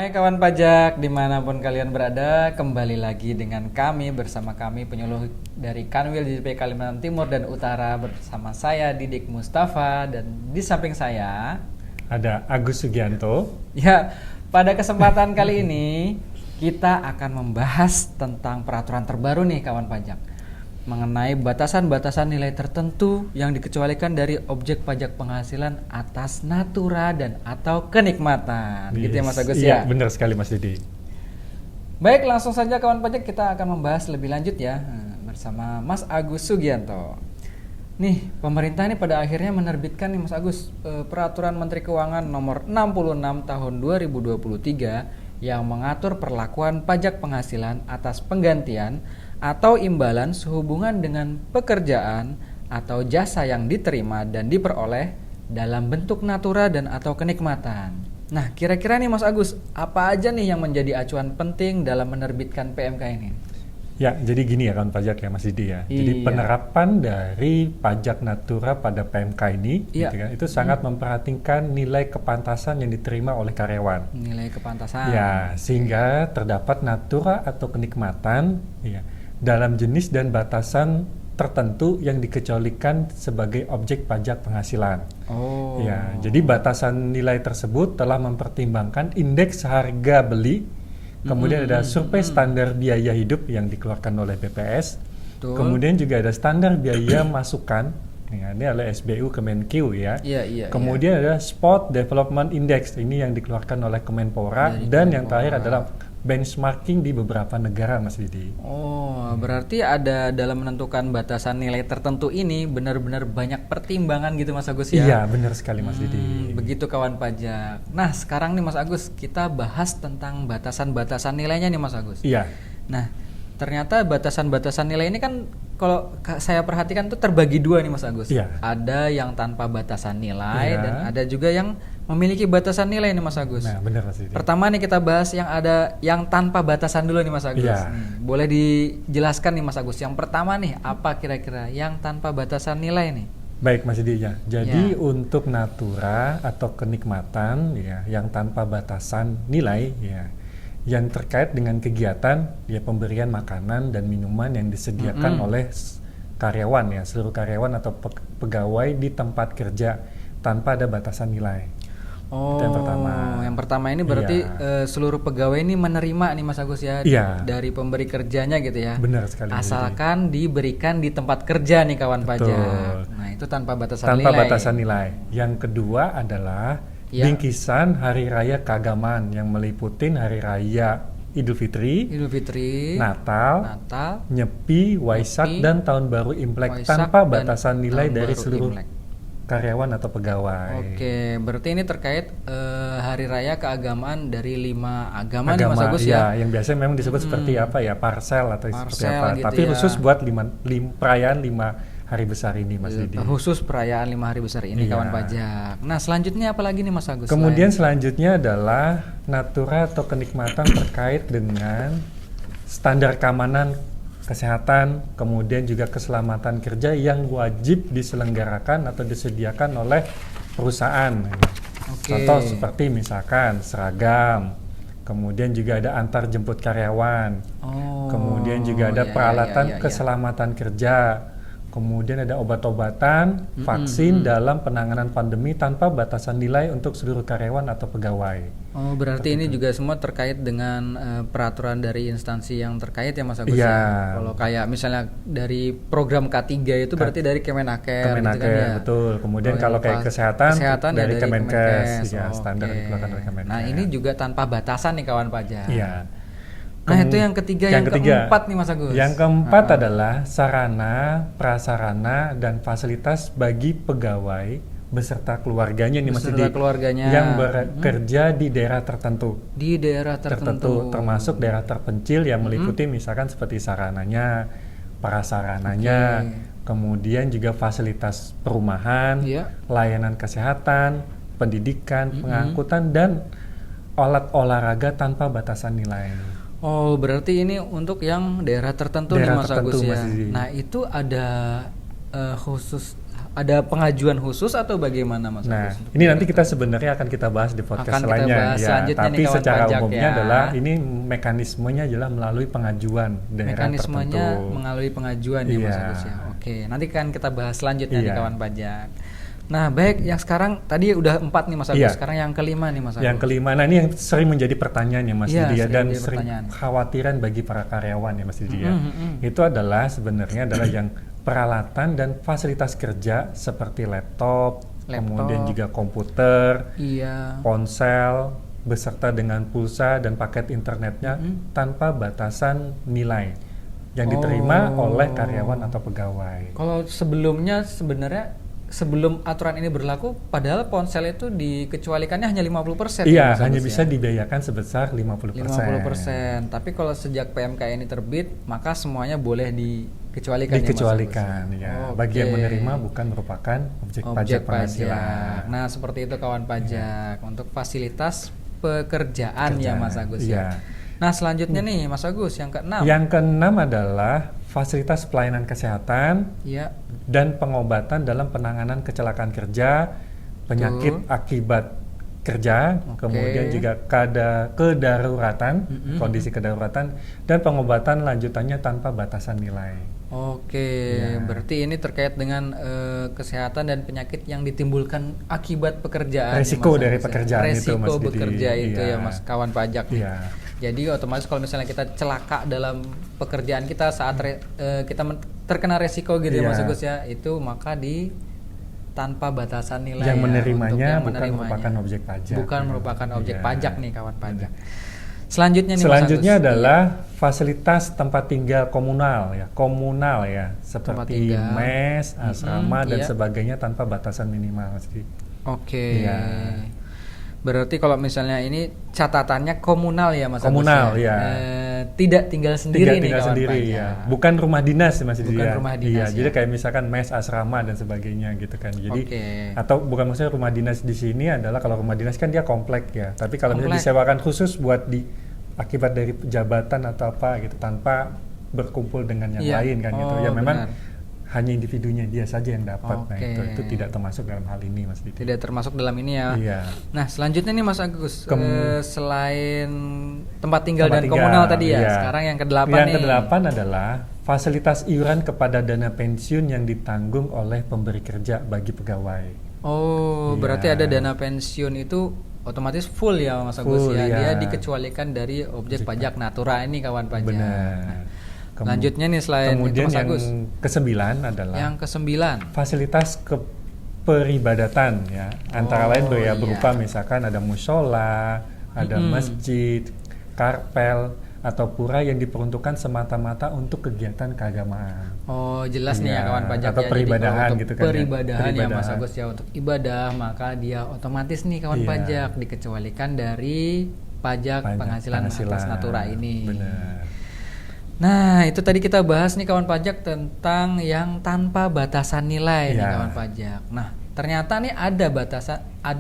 Hai kawan pajak, dimanapun kalian berada, kembali lagi dengan kami bersama kami penyuluh dari Kanwil JP Kalimantan Timur dan Utara bersama saya Didik Mustafa dan di samping saya ada Agus Sugianto. Ya, pada kesempatan kali ini kita akan membahas tentang peraturan terbaru nih kawan pajak mengenai batasan-batasan nilai tertentu yang dikecualikan dari objek pajak penghasilan atas natura dan atau kenikmatan. Gitu ya Mas Agus ya? Iya, benar sekali Mas Didi. Baik, langsung saja kawan pajak kita akan membahas lebih lanjut ya bersama Mas Agus Sugianto. Nih, pemerintah ini pada akhirnya menerbitkan nih Mas Agus Peraturan Menteri Keuangan nomor 66 tahun 2023 yang mengatur perlakuan pajak penghasilan atas penggantian atau imbalan sehubungan dengan pekerjaan atau jasa yang diterima dan diperoleh dalam bentuk natura dan atau kenikmatan. Nah, kira-kira nih Mas Agus, apa aja nih yang menjadi acuan penting dalam menerbitkan PMK ini? Ya, jadi gini ya kawan pajak ya Mas Didi ya. Jadi penerapan dari pajak natura pada PMK ini gitu kan, itu sangat memperhatikan nilai kepantasan yang diterima oleh karyawan. Nilai kepantasan. Ya, sehingga terdapat natura atau kenikmatan ya dalam jenis dan batasan tertentu yang dikecualikan sebagai objek pajak penghasilan. Oh. Ya, jadi batasan nilai tersebut telah mempertimbangkan indeks harga beli, kemudian ada survei standar biaya hidup yang dikeluarkan oleh BPS, kemudian juga ada standar biaya masukan, ya, ini oleh SBU Kemenkeu ya. Kemudian ada Spot Development Index, ini yang dikeluarkan oleh Kemenpora, dan yang terakhir adalah benchmarking di beberapa negara Mas Didi. Oh, berarti ada dalam menentukan batasan nilai tertentu ini benar-benar banyak pertimbangan gitu Mas Agus ya? Iya, benar sekali Mas Didi. Begitu kawan pajak. Nah, sekarang nih Mas Agus, kita bahas tentang batasan-batasan nilainya nih Mas Agus. Iya. Nah, ternyata batasan-batasan nilai ini kan kalau saya perhatikan tuh terbagi dua nih Mas Agus. Iya. Ada yang tanpa batasan nilai dan ada juga yang memiliki batasan nilai nih Mas Agus. Nah, benar Mas Didi. Pertama nih kita bahas yang ada yang tanpa batasan dulu nih Mas Agus. Iya. Boleh dijelaskan nih Mas Agus. Yang pertama nih apa kira-kira yang tanpa batasan nilai nih? Baik Mas Didi ya. Jadi untuk natura atau kenikmatan ya yang tanpa batasan nilai ya yang terkait dengan kegiatan ya pemberian makanan dan minuman yang disediakan oleh karyawan ya, seluruh karyawan atau pegawai di tempat kerja tanpa ada batasan nilai. Oh, itu yang pertama. Yang pertama ini berarti seluruh pegawai ini menerima nih Mas Agus ya dari pemberi kerjanya gitu ya. Benar sekali. Asalkan diberikan di tempat kerja nih kawan pajak. Nah, itu tanpa batasan nilai. Tanpa batasan nilai. Yang kedua adalah bingkisan hari raya keagamaan yang meliputi hari raya Idul Fitri, Natal, Nyepi, Waisak dan Tahun Baru Imlek tanpa batasan nilai dari seluruh karyawan atau pegawai. Oke, berarti ini terkait hari raya keagamaan dari 5 agama nih Mas Agus ya. Yang biasanya memang disebut seperti apa ya, parsel atau seperti apa. Gitu tapi khusus buat perayaan 5 hari besar ini Mas Didi. Khusus perayaan 5 hari besar ini kawan pajak. Nah, selanjutnya apa lagi nih Mas Agus? Kemudian selanjutnya adalah natura atau kenikmatan terkait dengan standar keamanan kesehatan, kemudian juga keselamatan kerja yang wajib diselenggarakan atau disediakan oleh perusahaan. Contoh seperti misalkan seragam, kemudian juga ada antar jemput karyawan, kemudian juga ada peralatan keselamatan kerja, kemudian ada obat-obatan, vaksin dalam penanganan pandemi tanpa batasan nilai untuk seluruh karyawan atau pegawai. Oh, berarti ini juga semua terkait dengan peraturan dari instansi yang terkait ya Mas Agus ya? Kalau kayak misalnya dari program K3 itu berarti dari Kemenaker gitu kan ya? Betul. Kemudian kalau kayak kesehatan dari Kemenkes, ya standar dikeluarkan dari Kemenkes. Nah, ini juga tanpa batasan nih kawan pajak. Iya. Nah, itu yang ketiga, yang keempat nih Mas Agus. Yang keempat adalah sarana, prasarana, dan fasilitas bagi pegawai beserta keluarganya nih Mas Didi, yang bekerja di daerah tertentu. Di daerah tertentu. Termasuk daerah terpencil yang meliputi misalkan seperti sarananya, prasarananya, kemudian juga fasilitas perumahan, layanan kesehatan, pendidikan, pengangkutan, dan alat olahraga tanpa batasan nilai. Oh, berarti ini untuk yang daerah tertentu nih Mas Agus ya. Nah, itu ada khusus ada pengajuan khusus atau bagaimana Mas Nah, Agus? ini nanti kita sebenarnya akan kita bahas di podcast Akan kita lainnya bahas ya. selanjutnya Tapi nih, kawan secara pajak umumnya ya. adalah ini mekanismenya adalah melalui pengajuan daerah Mekanismenya tertentu. melalui pengajuan ya Mas Iya. Agus ya. Oke, nanti kan kita bahas selanjutnya nih Iya. kawan pajak. Nah, baik, yang sekarang tadi udah 4 nih Mas Agus. Iya. Sekarang yang kelima nih Mas Agus. Yang kelima, nah ini yang sering menjadi pertanyaan ya Mas Iya, Didi ya, sering dan menjadi sering pertanyaan. khawatiran bagi para karyawan ya Mas Didi ya. Itu adalah sebenarnya adalah yang peralatan dan fasilitas kerja seperti laptop, kemudian juga komputer, Iya. ponsel, beserta dengan pulsa dan paket internetnya tanpa batasan nilai yang diterima oleh karyawan atau pegawai. Kalau sebelumnya sebenarnya sebelum aturan ini berlaku, padahal ponsel itu dikecualikannya hanya 50%. Iya, ya, Mas hanya Agus bisa ya? dibiayakan sebesar 50%. 50%. Tapi kalau sejak PMK ini terbit, maka semuanya boleh dikecualikan. Dikecualikan ya, Mas Agus? ya. Oke. Bagi yang menerima bukan merupakan objek pajak penghasilan. Nah, seperti itu kawan pajak untuk fasilitas pekerjaan ya Kerjaan, Mas Agus iya. ya. Nah, selanjutnya nih Mas Agus yang keenam. Yang keenam adalah fasilitas pelayanan kesehatan Ya. dan pengobatan dalam penanganan kecelakaan kerja, penyakit akibat kerja, Oke. kemudian juga kedaruratan, kondisi kedaruratan, dan pengobatan lanjutannya tanpa batasan nilai. Oke, Ya. berarti ini terkait dengan kesehatan dan penyakit yang ditimbulkan akibat pekerjaan. ya, Resiko Mas dari Agus ya? pekerjaan itu, Resiko Mas Didi. bekerja itu Iya. ya Mas kawan pajak nih. Iya. Jadi otomatis kalau misalnya kita celaka dalam pekerjaan kita saat kita terkena resiko gitu ya Iya. Mas Agus ya, itu maka tanpa batasan nilai Yang ya, menerimanya untuk yang bukan menerimanya. merupakan objek pajak. Bukan merupakan objek Iya. pajak nih kawan pajak. Selanjutnya nih Selanjutnya Mas Agus. adalah fasilitas tempat tinggal komunal ya, Tempat seperti tinggal. mes, asrama dan iya. sebagainya tanpa batasan minimal. Oke. Iya. Berarti kalau misalnya ini catatannya komunal ya Mas Komunal, Agus ya. Tidak tinggal sendiri nih Tinggal kawan sendiri pajak. ya, bukan rumah dinas Mas Didi Bukan ya. rumah Iya, dinas, jadi ya. kayak misalkan mes, asrama dan sebagainya gitu kan. Jadi Oke. atau bukan maksudnya rumah dinas di sini adalah kalau rumah dinas kan dia komplek ya. Tapi kalau misalnya Komplek. disewakan khusus buat akibat dari jabatan atau apa gitu tanpa berkumpul dengan yang Iya. lain kan gitu. Oh, Ya memang benar. hanya individunya dia saja yang dapat. Nah, Oke. itu tidak termasuk dalam hal ini Mas Didi. Tidak termasuk dalam ini ya. Iya. Nah, selanjutnya nih Mas Agus, Kem- selain tempat tinggal Tempat dan tinggal, komunal tadi ya. iya. Sekarang yang kedelapan Yang nih. kedelapan adalah fasilitas iuran kepada dana pensiun yang ditanggung oleh pemberi kerja bagi pegawai. Oh, Iya. berarti ada dana pensiun itu otomatis full ya Mas Agus Full, ya. iya. Dia dikecualikan dari objek pajak natura ini kawan pajak. Benar. Lanjutnya nih selain Kemudian itu Mas yang Agus. kesembilan adalah Yang kesembilan. fasilitas keperibadatan ya. Antara Oh, lain iya. berupa misalkan ada mushola, ada masjid, karpel atau pura yang diperuntukkan semata-mata untuk kegiatan keagamaan. Oh, jelas nih ya Iya, kawan pajak atau ya. Jadi peribadahan kalau untuk gitu kan ya. peribadahan ya Mas Peribadahan. Agus ya, untuk ibadah maka dia otomatis nih kawan Iya. pajak dikecualikan dari pajak penghasilan atas natura ini. Benar. Nah, itu tadi kita bahas nih kawan pajak tentang yang tanpa batasan nilai nih Iya. kawan pajak. Nah, ternyata nih ada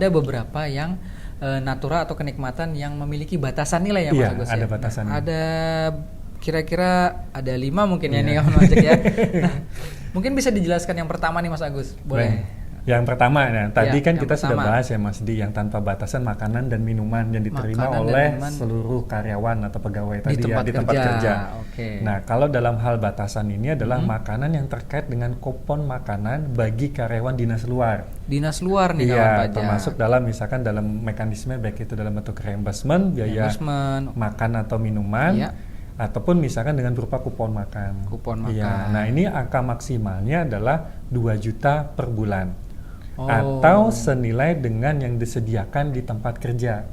beberapa yang natura atau kenikmatan yang memiliki batasan nilai ya Mas Iya, Agus ada ya. batasannya. Nah, ada kira-kira ada 5 mungkin ya Iya. nih kawan pajak ya. Nah, mungkin bisa dijelaskan yang pertama nih Mas Agus, boleh? Baik. Yang pertama, nah, tadi Ya, kan yang kita sudah pertama. bahas ya Mas Di, yang tanpa batasan makanan dan minuman yang diterima Makanan dan oleh minuman seluruh karyawan atau pegawai Di tadi tempat ya di tempat kerja. kerja. Oke. Nah, kalau dalam hal batasan ini adalah makanan yang terkait dengan kupon makanan bagi karyawan dinas luar. Dinas luar nih kawan Iya, pajak. termasuk dalam misalkan dalam mekanisme baik itu dalam bentuk reimbursement biaya Reimbursement. makan atau minuman. Iya. Ataupun misalkan dengan berupa kupon makan. Kupon Iya. makan. Nah, ini angka maksimalnya adalah 2 juta per bulan. Oh. Atau senilai dengan yang disediakan di tempat kerja.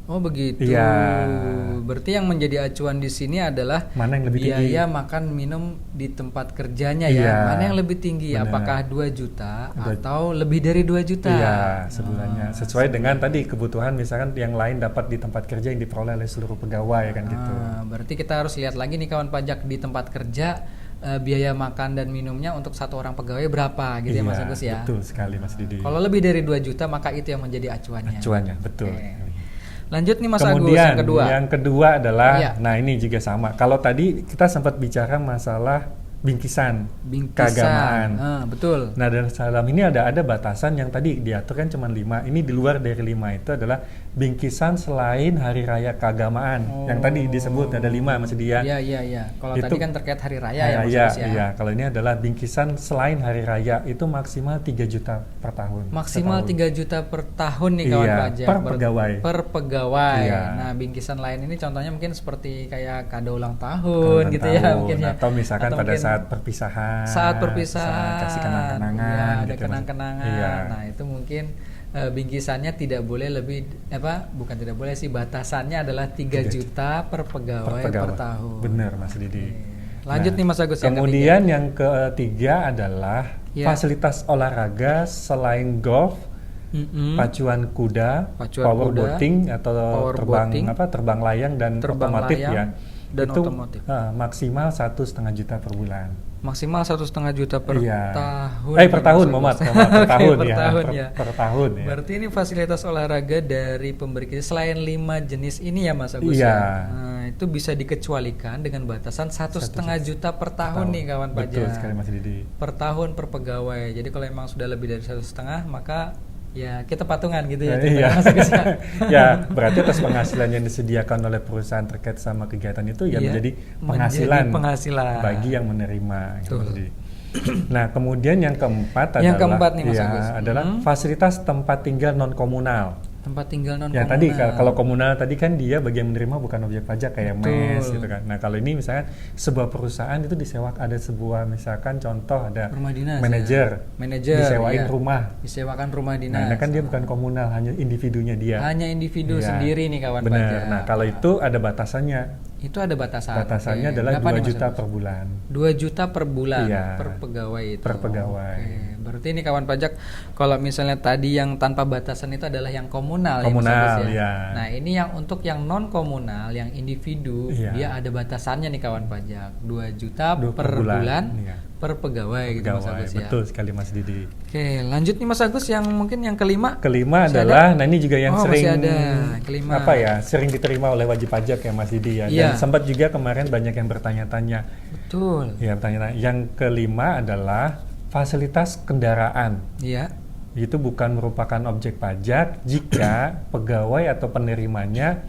Oh begitu. Iya. Berarti yang menjadi acuan di sini adalah Mana yang lebih tinggi? biaya makan minum di tempat kerjanya Iya. ya. Mana yang lebih tinggi? Benar. Apakah 2 juta atau lebih dari 2 juta? Iya, sebulannya. Sesuai dengan tadi kebutuhan misalkan yang lain dapat di tempat kerja yang diperoleh oleh seluruh pegawai kan gitu. Berarti kita harus lihat lagi nih kawan pajak di tempat kerja biaya makan dan minumnya untuk satu orang pegawai berapa gitu ya Mas Iya, Agus ya. Betul sekali Mas Didi. Kalau lebih dari 2 juta maka itu yang menjadi acuannya. Acuannya, betul. Oke. Lanjut nih Mas Kemudian Agus yang kedua. yang kedua adalah, Iya. nah ini juga sama. Kalau tadi kita sempat bicara masalah bingkisan, Bingkisan. keagamaan. Betul. Nah, dalam ini ada batasan yang tadi diatur kan cuma 5. Ini di luar dari 5 itu adalah bingkisan selain hari raya keagamaan. Yang tadi disebut ada 5 Mas Dia. Iya. Kalau Itu tadi kan terkait hari raya hari ya Mas raya, Agus ya. iya. Kalau ini adalah bingkisan selain hari raya itu maksimal 3 juta per tahun. Maksimal setahun. 3 juta per tahun nih kawan Iya, pajak. per pegawai. Per pegawai. Iya. Nah, bingkisan lain ini contohnya mungkin seperti kayak kado ulang tahun gitu ya mungkin ya. Atau misalkan pada mungkin saat perpisahan. saat perpisahan. Kasih kenang-kenangan. Ya, ada gitu, kenang-kenangan. Iya. Nah, itu mungkin bingkisannya tidak boleh lebih bukan tidak boleh sih, batasannya adalah 3 juta per pegawai per tahun. Benar Mas Didi. Lanjut nih Mas Agus. Kemudian yang ketiga adalah fasilitas olahraga selain golf, pacuan kuda, powerboating atau terbang layang dan otomotif ya. Dan itu otomotif. Maksimal 1,5 juta per bulan. Maksimal 1,5 juta per tahun. Per tahun, per tahun ya. Berarti ini fasilitas olahraga dari pemberi kerja selain 5 jenis ini ya Mas Agus ya. Nah, itu bisa dikecualikan dengan batasan 1,5 juta per tahun nih kawan pajak. Betul sekali Mas Didi. Per tahun per pegawai. Jadi kalau emang sudah lebih dari 1,5 maka ya kita patungan gitu ya. Mas Agus ya. Ya, berarti atas penghasilan yang disediakan oleh perusahaan terkait sama kegiatan itu ya menjadi penghasilan bagi yang menerima. Gitu. Nah, kemudian yang keempat adalah nih, Mas Agus. Adalah fasilitas tempat tinggal non komunal. Tempat tinggal non ya komunal. Tadi kalau komunal tadi kan dia bagi yang menerima bukan objek pajak kayak mes gitu kan. Nah, kalau ini misalkan sebuah perusahaan itu disewakan, ada sebuah misalkan contoh ada manajer disewain rumah. Disewakan rumah dinas. Nah, kan dia bukan komunal, hanya individunya dia. Hanya individu sendiri nih kawan Bener. pajak. Nah, kalau itu ada batasannya. Itu ada batasan. Batasannya adalah 2 juta per bulan. 2 juta per bulan per pegawai itu. Per pegawai. Berarti ini kawan pajak kalau misalnya tadi yang tanpa batasan itu adalah yang komunal ya. Nah, ini yang untuk yang non komunal, yang individu, dia ada batasannya nih kawan pajak. 2 juta per bulan per pegawai gitu Mas Agus ya. Betul sekali Mas Didi. Oke, lanjut nih Mas Agus yang mungkin yang kelima. Kelima adalah nah ini juga yang sering kelima. Sering diterima oleh wajib pajak ya Mas Didi ya. Dan sempat juga kemarin banyak yang bertanya-tanya. Betul. Ya, bertanya-tanya. Yang kelima adalah fasilitas kendaraan. Iya. Itu bukan merupakan objek pajak jika pegawai atau penerimanya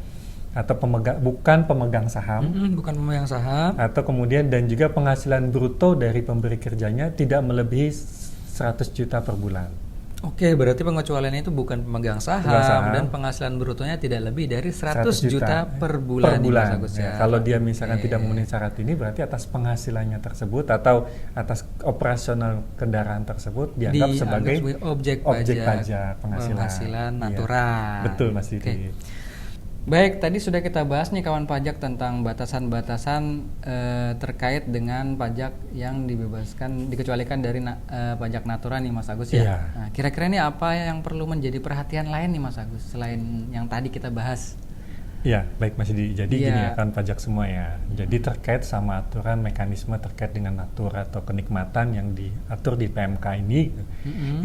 atau bukan pemegang saham, atau kemudian dan juga penghasilan bruto dari pemberi kerjanya tidak melebihi 100 juta per bulan. Oke, berarti pengecualiannya itu bukan pemegang saham dan penghasilan brutonya tidak lebih dari 100 juta per bulan. Kalau dia misalkan tidak memenuhi syarat ini, berarti atas penghasilannya tersebut atau atas operasional kendaraan tersebut dianggap sebagai objek pajak penghasilan natural. Betul Mas Didi. Baik, tadi sudah kita bahas nih kawan pajak tentang batasan-batasan terkait dengan pajak yang dikecualikan dari pajak natural nih Mas Agus ya. Nah, kira-kira ini apa yang perlu menjadi perhatian lain nih Mas Agus selain yang tadi kita bahas? Ya, baik Mas Didi. Jadi gini ya kan pajak semua ya. Jadi terkait sama aturan mekanisme terkait dengan natura atau kenikmatan yang diatur di PMK ini,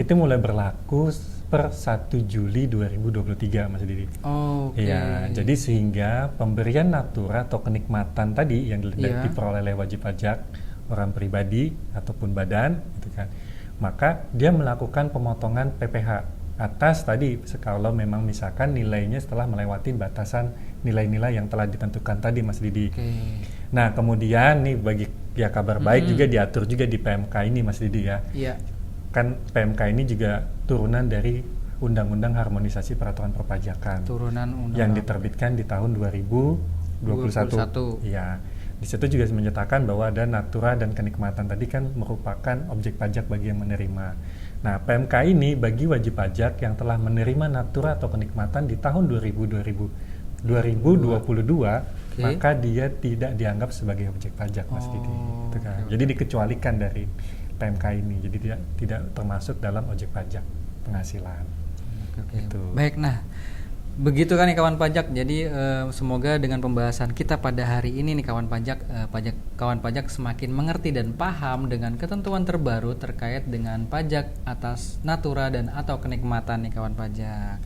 itu mulai berlaku per 1 Juli 2023 Mas Didi. Ya, jadi sehingga pemberian natura atau kenikmatan tadi yang diperoleh oleh wajib pajak orang pribadi ataupun badan, gitu kan, maka dia melakukan pemotongan PPh atas tadi kalau memang misalkan nilainya setelah melewati batasan nilai-nilai yang telah ditentukan tadi Mas Didi. Nah, kemudian nih bagi kabar baik juga diatur juga di PMK ini Mas Didi ya. Kan PMK ini juga turunan dari Undang-Undang Harmonisasi Peraturan Perpajakan yang diterbitkan di tahun 2021. Iya. Di situ juga menyatakan bahwa ada natura dan kenikmatan tadi kan merupakan objek pajak bagi yang menerima. Nah, PMK ini bagi wajib pajak yang telah menerima natura atau kenikmatan di tahun 2022, maka dia tidak dianggap sebagai objek pajak Mas Didi. Gitu kan. Jadi dikecualikan dari PMK ini, jadi tidak termasuk dalam objek pajak penghasilan. Gitu. Baik, nah begitu kan nih kawan pajak. Jadi semoga dengan pembahasan kita pada hari ini nih kawan pajak semakin mengerti dan paham dengan ketentuan terbaru terkait dengan pajak atas natura dan atau kenikmatan nih kawan pajak.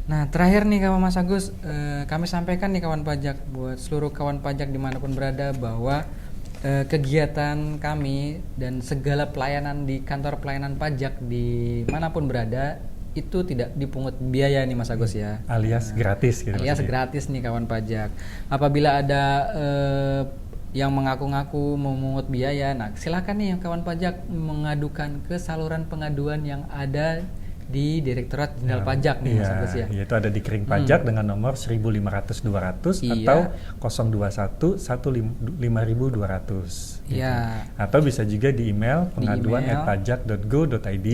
Nah, terakhir nih kawan Mas Agus, kami sampaikan nih kawan pajak buat seluruh kawan pajak dimanapun berada bahwa kegiatan kami dan segala pelayanan di kantor pelayanan pajak di manapun berada itu tidak dipungut biaya nih Mas Agus ya. Alias gratis gitu. Alias maksudnya. gratis nih kawan pajak. Apabila ada yang mengaku-ngaku memungut biaya, nah silakan nih yang kawan pajak mengadukan ke saluran pengaduan yang ada di Direktorat Jenderal Pajak nih Mas Agus ya. Yaitu ada di Kering Pajak dengan nomor 1.500-200 Iya. atau 021-15200. Iya. Atau bisa juga di email Di email. pengaduan@pajak.go.id.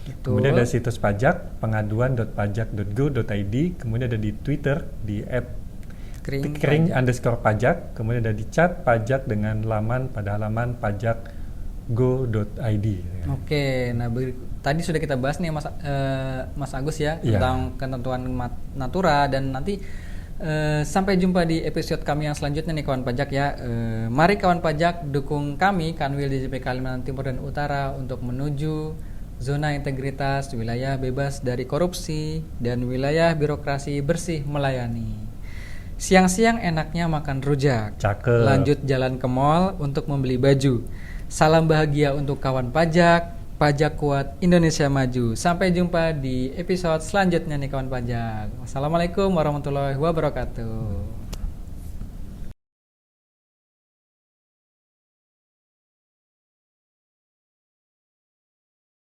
Betul. Kemudian ada situs pajak pengaduan.pajak.go.id. Kemudian ada di Twitter di @kering_pajak. Kemudian ada di chat pajak dengan laman pada halaman pajak.go.id. Oke, nah tadi sudah kita bahas nih Mas Agus ya Iya. tentang ketentuan Natura dan nanti sampai jumpa di episode kami yang selanjutnya nih kawan pajak ya. Mari kawan pajak dukung kami Kanwil DJP Kalimantan Timur dan Utara untuk menuju zona integritas, wilayah bebas dari korupsi dan wilayah birokrasi bersih melayani. Siang-siang enaknya makan rujak. Cakep. Lanjut jalan ke mall untuk membeli baju. Salam bahagia untuk kawan pajak. Pajak kuat, Indonesia maju. Sampai jumpa di episode selanjutnya nih kawan pajak. Wassalamualaikum warahmatullahi wabarakatuh.